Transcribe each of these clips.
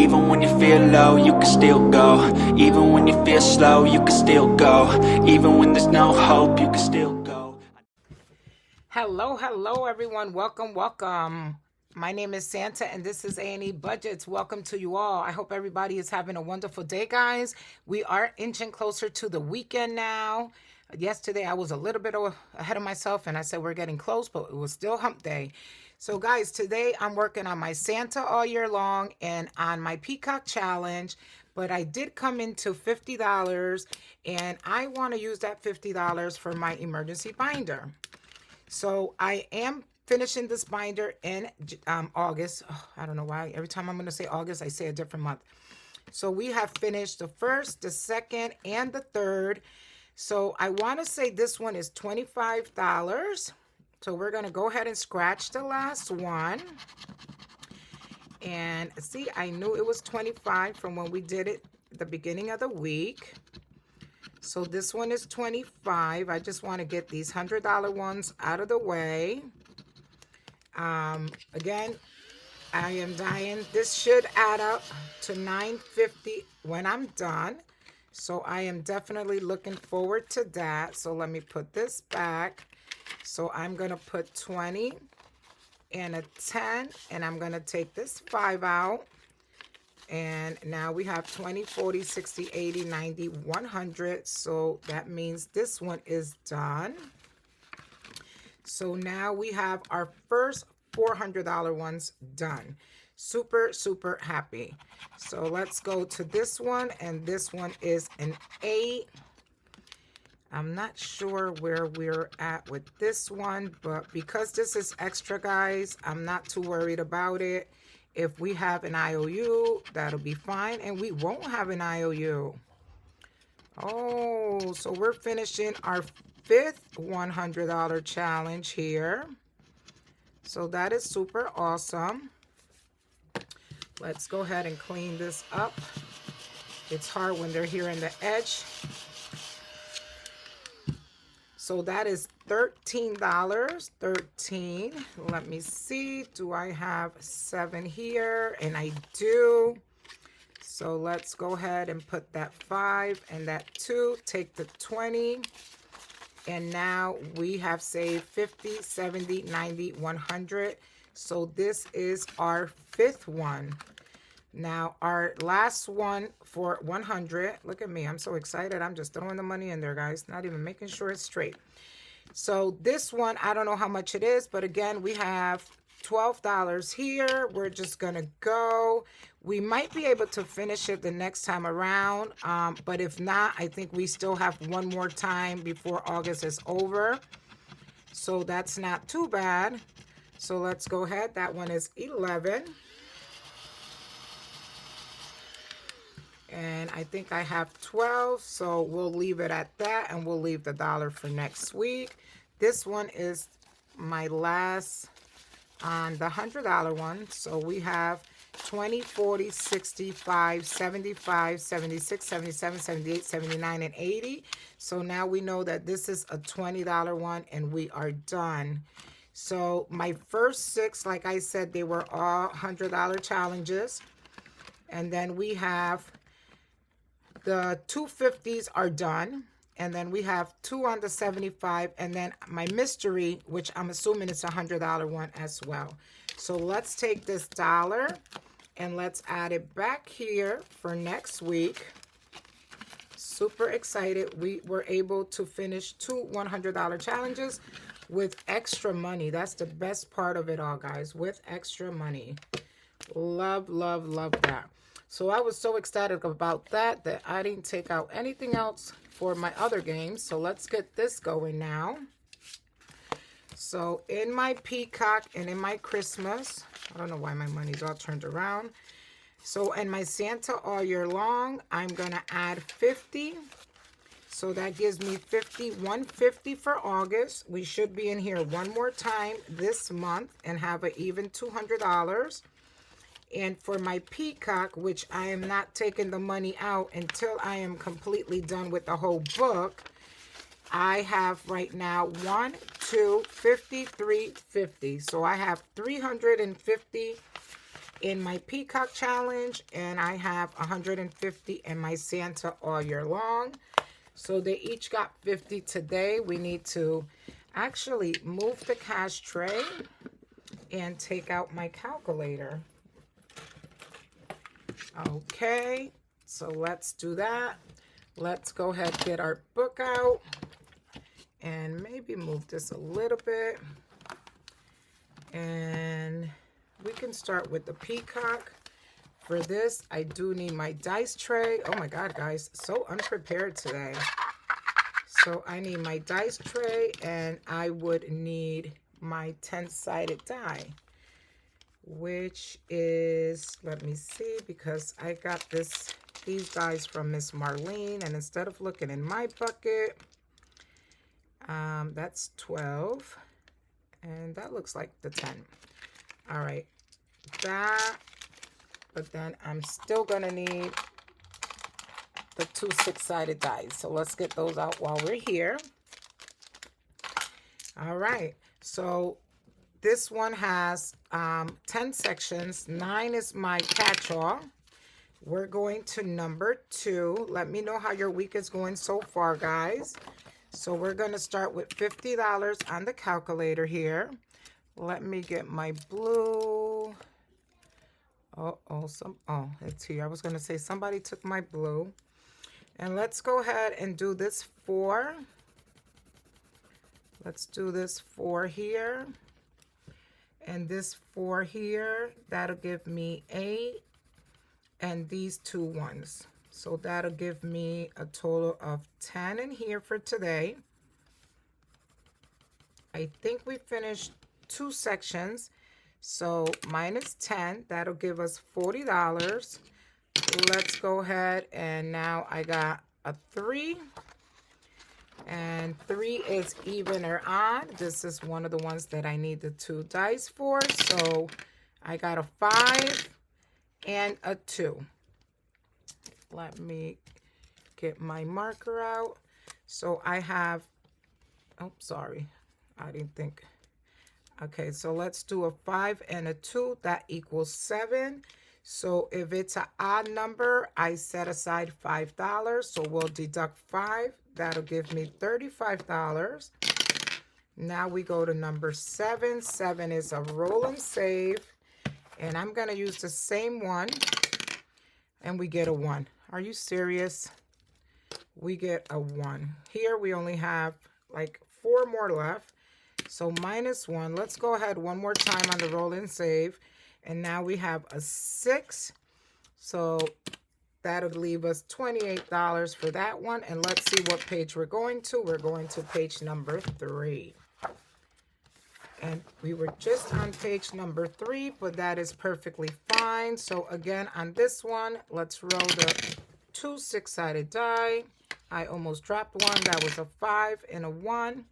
Even when you feel low, you can still go. Even when you feel slow, you can still go. Even when there's no hope, you can still go. Hello, everyone. Welcome. My name is Santa, and this is A&E Budgets. Welcome to you all. I hope everybody is having a wonderful day, guys. We are inching closer to the weekend now. Yesterday, I was a little bit ahead of myself, and I said we're getting close, but it was still hump day. So, guys, today I'm working on my Santa all year long and on my Peacock Challenge. But I did come into $50, and I want to use that $50 for my emergency binder. So I am finishing this binder in August. Oh, I don't know why. Every time I'm going to say August, I say a different month. So we have finished the first, the second, and the third. So I want to say this one is $25. So we're going to go ahead and scratch the last one. And see, I knew it was 25 from when we did it at the beginning of the week. So this one is 25. I just want to get these $100 ones out of the way. Again, I am dying. This should add up to $9.50 when I'm done. So I am definitely looking forward to that. So let me put this back. So I'm going to put 20 and a 10, and I'm going to take this 5 out. And now we have 20, 40, 60, 80, 90, 100. So that means this one is done. So now we have our first $400 ones done. Super, super happy. So let's go to this one. And this one is an 8. I'm not sure where we're at with this one, but because this is extra, guys, I'm not too worried about it. If we have an IOU, that'll be fine, and we won't have an IOU. Oh, so we're finishing our fifth $100 challenge here. So that is super awesome. Let's go ahead and clean this up. It's hard when they're here in the edge. So that is $13. 13. Let me see. Do I have 7 here? And I do. So let's go ahead and put that 5 and that 2. Take the 20. And now we have saved 50, 70, 90, 100. So this is our 5th one. Now, our last one for 100, look at me, I'm so excited. I'm just throwing the money in there, guys, not even making sure it's straight. So this one, I don't know how much it is, but again, we have $12 here. We're just going to go. We might be able to finish it the next time around, but if not, I think we still have one more time before August is over. So that's not too bad. So let's go ahead. That one is 11. And I think I have 12, so we'll leave it at that, and we'll leave the dollar for next week. This one is my last on the $100 one. So we have 20, 40, 65, 75, 76, 77, 78, 79, and 80. So now we know that this is a $20 one, and we are done. So my first 6, like I said, they were all $100 challenges. And then we have the 250s are done, and then we have 2 on the 75, and then my mystery, which I'm assuming is a $100 one as well. So let's take this dollar and let's add it back here for next week. Super excited. We were able to finish 2 $100 challenges with extra money. That's the best part of it all, guys, with extra money. Love, love, love that. So I was so excited about that I didn't take out anything else for my other games. So let's get this going now. So in my Peacock and in my Christmas, I don't know why my money's all turned around. So in my Santa all year long, I'm going to add 50. So that gives me 50, 150 for August. We should be in here one more time this month and have an even $200. And for my Peacock, which I am not taking the money out until I am completely done with the whole book, I have right now 1, 2, 50, 3, 50. So I have 350 in my Peacock challenge, and I have 150 in my Santa all year long. So they each got 50 today. We need to actually move the cash tray and take out my calculator. Okay, so let's do that. Let's go ahead and get our book out and maybe move this a little bit. And we can start with the Peacock. For this, I do need my dice tray. Oh my God, guys, so unprepared today. So I need my dice tray, and I would need my 10-sided die, which is, let me see, because I got these dies from Miss Marlene, and instead of looking in my bucket, that's 12, and that looks like the 10. All right, that, but then I'm still gonna need the 2 6-sided dies. So let's get those out while we're here. All right, so this one has 10 sections. 9 is my catch-all. We're going to number 2. Let me know how your week is going so far, guys. So we're going to start with $50 on the calculator here. Let me get my blue. Oh, it's here. I was going to say somebody took my blue. And let's go ahead and do this 4. Let's do this 4 here. And this 4 here, that'll give me 8. And these 2 ones. So that'll give me a total of 10 in here for today. I think we finished 2 sections. So minus 10, that'll give us $40. Let's go ahead, and now I got a 3, and 3 is even or odd. This is one of the ones that I need the 2 dice for. So I got a 5 and a 2. Let me get my marker out. So I have, oh, sorry, I didn't think. Okay, so let's do a 5 and a 2. That equals 7. So if it's an odd number, I set aside $5. So we'll deduct 5. That'll give me $35. Now we go to number 7. 7 is a roll and save. And I'm going to use the same one. And we get a 1. Are you serious? We get a 1. Here we only have like 4 more left. So minus 1. Let's go ahead one more time on the roll and save. And now we have a 6. So that'll leave us $28 for that one. And let's see what page we're going to. We're going to page number 3. And we were just on page number 3, but that is perfectly fine. So again, on this one, let's roll the 2 6-sided die. I almost dropped one. That was a 5 and a 1.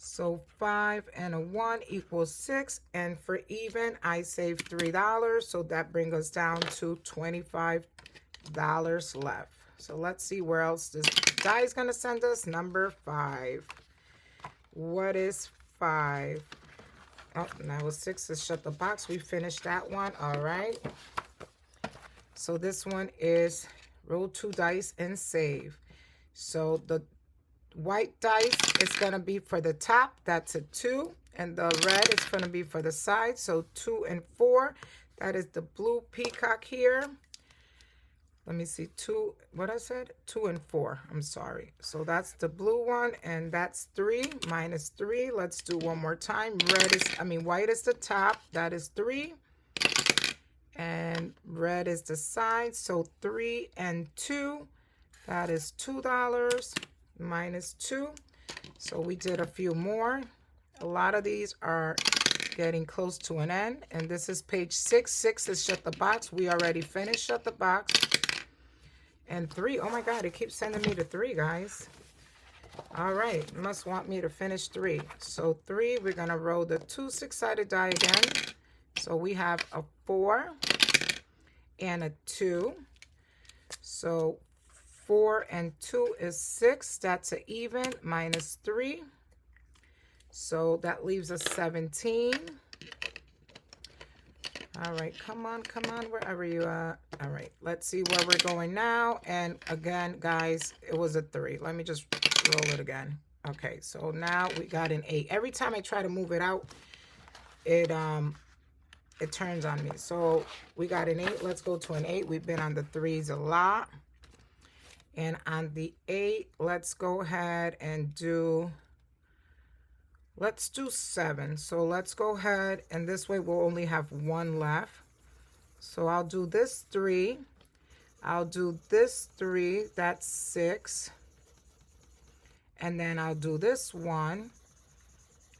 So 5 and a 1 equals 6. And for even, I saved $3. So that brings us down to $25 left. So let's see where else this die is going to send us. Number 5. What is 5? Oh, that was 6. Let's shut the box. We finished that one. All right. So this one is roll 2 dice and save. So the white dice is going to be for the top. That's a 2. And the red is going to be for the side. So 2 and 4. That is the blue peacock here. Let me see. 2. What I said? 2 and 4. I'm sorry. So that's the blue one. And that's 3 minus 3. Let's do one more time. White is the top. That is 3. And red is the side. So 3 and 2. That is $2. Minus 2. So we did a few more. A lot of these are getting close to an end. And this is page 6. 6 is shut the box. We already finished shut the box. And 3. Oh my God, it keeps sending me to 3, guys. All right, must want me to finish 3. So 3, we're going to roll the 2 6-sided die again. So we have a 4 and a 2. So 4 and 2 is 6. That's an even. Minus 3. So that leaves us 17. All right, come on, wherever you are. All right, let's see where we're going now. And again, guys, it was a 3. Let me just roll it again. Okay, so now we got an 8. Every time I try to move it out, it turns on me. So we got an 8. Let's go to an 8. We've been on the 3s a lot. And on the 8, let's go ahead and do, let's do 7. So let's go ahead, and this way we'll only have 1 left. So I'll do this 3. I'll do this 3. That's 6. And then I'll do this 1.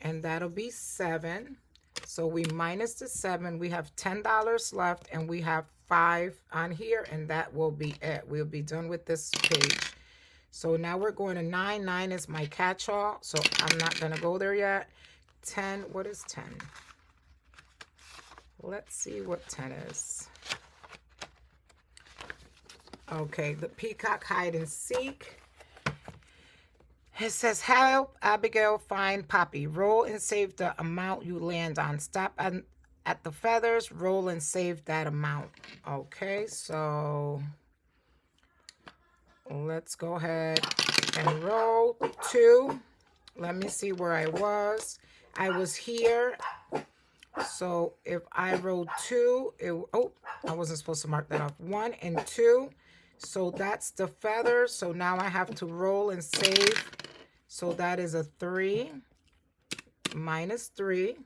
And that'll be 7. So we minus the 7. We have $10 left, and we have 5 on here, and that will be it. We'll be done with this page. So now we're going to 9. 9 is my catch-all, so I'm not going to go there yet. 10, what is 10? Let's see what 10 is. Okay, the Peacock Hide and Seek. It says, help Abigail find Poppy. Roll and save the amount you land on. Stop at the feathers. Roll and save that amount. Okay, so let's go ahead and roll 2. Let me see where I was. I was here. So if I roll 2, I wasn't supposed to mark that off. 1 and 2. So that's the feather. So now I have to roll and save. So that is a 3 minus 3.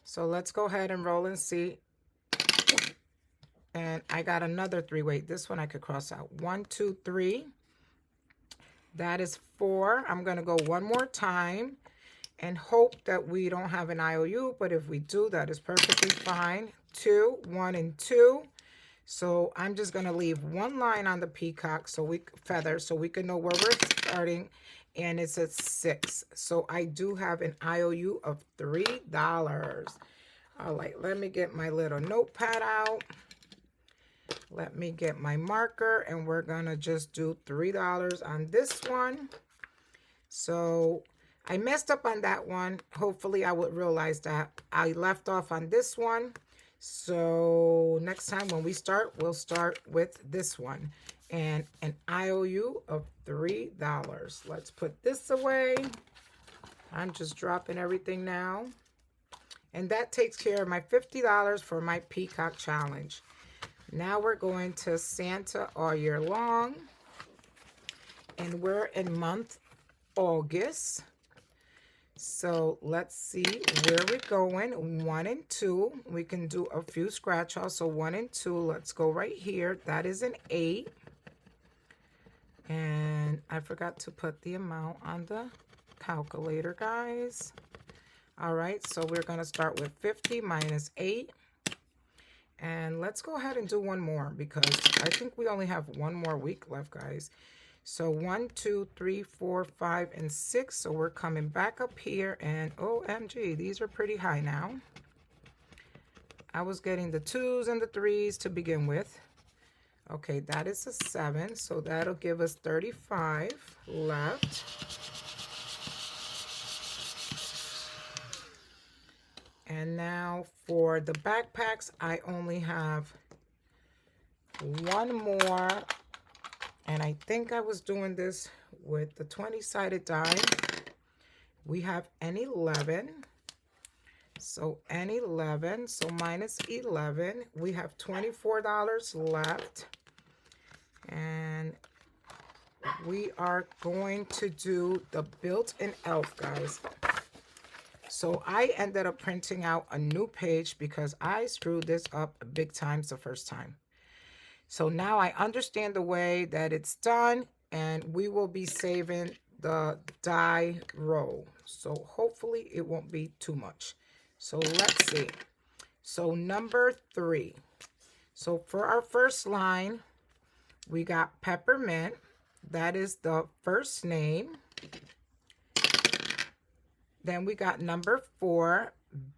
So let's go ahead and roll and see. And I got another 3. Wait, this one I could cross out. 1, 2, 3. That is 4. I'm going to go one more time and hope that we don't have an IOU. But if we do, that is perfectly fine. 2, 1, and 2. So I'm just going to leave 1 line on the peacock feather so we can know where we're starting. And it's at 6. So I do have an IOU of $3. All right, let me get my little notepad out. Let me get my marker, and we're going to just do $3 on this one. So I messed up on that one. Hopefully I would realize that. I left off on this one. So next time when we start, we'll start with this one. And an IOU of $3. Let's put this away. I'm just dropping everything now. And that takes care of my $50 for my Peacock Challenge. Now we're going to Santa all year long. And we're in month August. So let's see where we're going. 1 and 2. We can do a few scratch offs. So 1 and 2. Let's go right here. That is an 8. And I forgot to put the amount on the calculator, guys. All right, so we're going to start with 50 minus 8. And let's go ahead and do one more because I think we only have one more week left, guys. So 1, 2, 3, 4, 5, and 6. So we're coming back up here, and OMG, these are pretty high now. I was getting the 2s and the 3s to begin with. Okay, that is a 7, so that'll give us 35 left. And now for the backpacks, I only have 1 more. And I think I was doing this with the 20-sided die. We have an 11. So an 11, so minus 11. We have $24 left. And we are going to do the built-in elf, guys. So I ended up printing out a new page because I screwed this up big times the first time. So now I understand the way that it's done, and we will be saving the die row. So hopefully it won't be too much. So let's see. So number 3. So for our first line, we got Peppermint. That is the first name. Then we got number 4.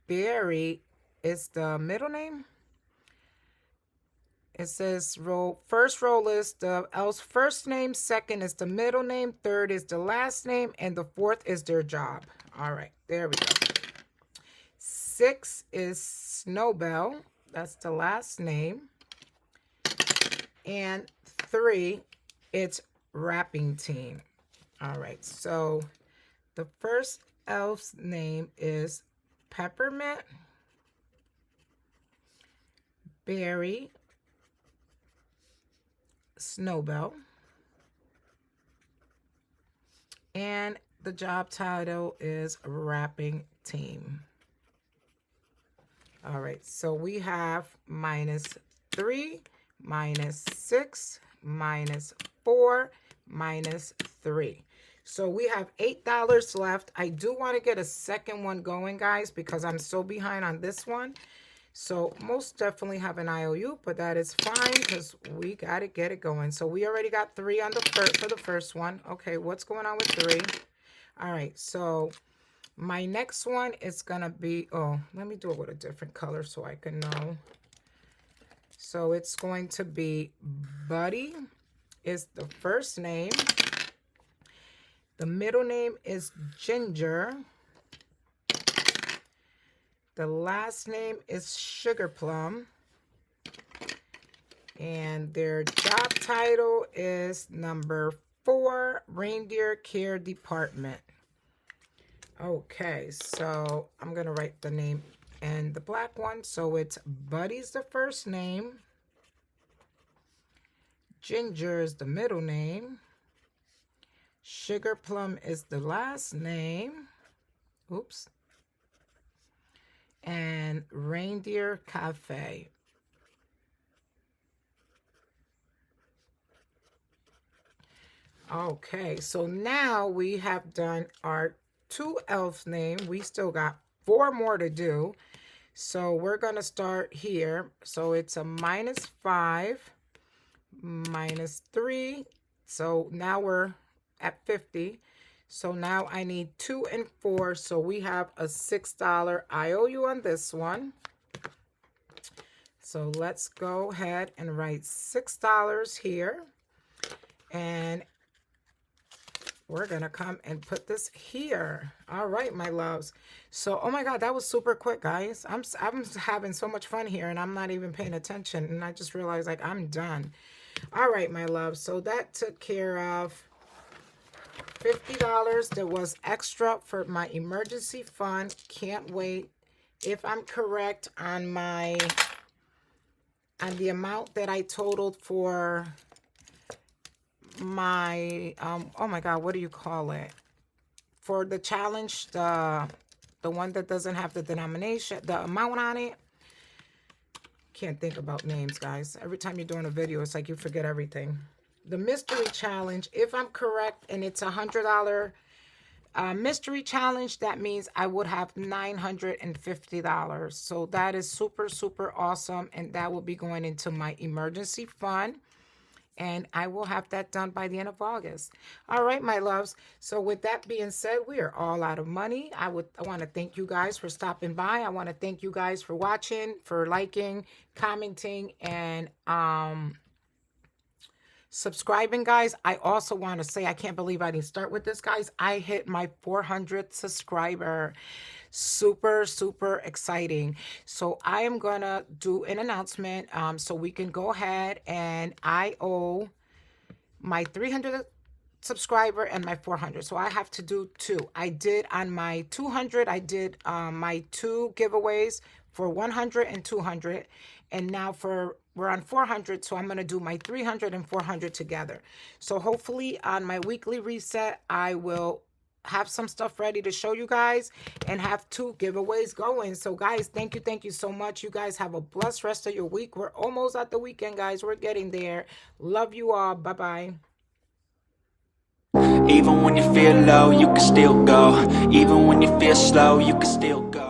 Berry is the middle name. It says first roll is the elf's first name, second is the middle name, third is the last name, and the 4th is their job. All right, there we go. 6 is Snowbell. That's the last name. And 3, it's wrapping team. All right, so the first elf's name is Peppermint, Berry, Snowbell, and the job title is wrapping team. All right, so we have -3, -6, -4, -3. So we have $8 left. I do want to get a second one going, guys, because I'm so behind on this one. So most definitely have an IOU, but that is fine because we got to get it going. So we already got 3 on the for the first one. Okay, what's going on with 3? All right, so my next one is going to be, oh, let me do it with a different color so I can know. So it's going to be Buddy is the first name. The middle name is Ginger. The last name is Sugar Plum. And their job title is number 4, Reindeer Care Department. Okay, so I'm going to write the name and the black one. So it's Buddy's the first name. Ginger is the middle name. Sugar Plum is the last name. Oops. And Reindeer Cafe. Okay, so now we have done our 2 elf name. We still got 4 more to do. So we're going to start here. So it's a -5, -3. So now we're at 50. So now I need 2 and 4. So we have a $6 IOU on this one. So let's go ahead and write $6 here. And we're going to come and put this here. All right, my loves. So, oh my God, that was super quick, guys. I'm having so much fun here and I'm not even paying attention. And I just realized like I'm done. All right, my loves. So that took care of $50 that was extra for my emergency fund. Can't wait. If I'm correct on the amount that I totaled for my oh my God, what do you call it? For the challenge, the one that doesn't have the denomination, the amount on it. Can't think about names, guys. Every time you're doing a video, it's like you forget everything. The mystery challenge, if I'm correct, and it's $100 mystery challenge, that means I would have $950. So that is super, super awesome. And that will be going into my emergency fund. And I will have that done by the end of August. All right, my loves. So with that being said, we are all out of money. I want to thank you guys for stopping by. I want to thank you guys for watching, for liking, commenting, and subscribing, guys. I also want to say, I can't believe I didn't start with this, guys. I hit my 400th subscriber. Super, super exciting. So I am going to do an announcement so we can go ahead, and I owe my 300th subscriber and my 400. So I have to do 2. I did on my 200, I did my 2 giveaways for 100 and 200. And now we're on 400, so I'm going to do my 300 and 400 together. So hopefully on my weekly reset, I will have some stuff ready to show you guys and have 2 giveaways going. So guys, thank you so much. You guys have a blessed rest of your week. We're almost at the weekend, guys. We're getting there. Love you all. Bye-bye. Even when you feel low, you can still go. Even when you feel slow, you can still go.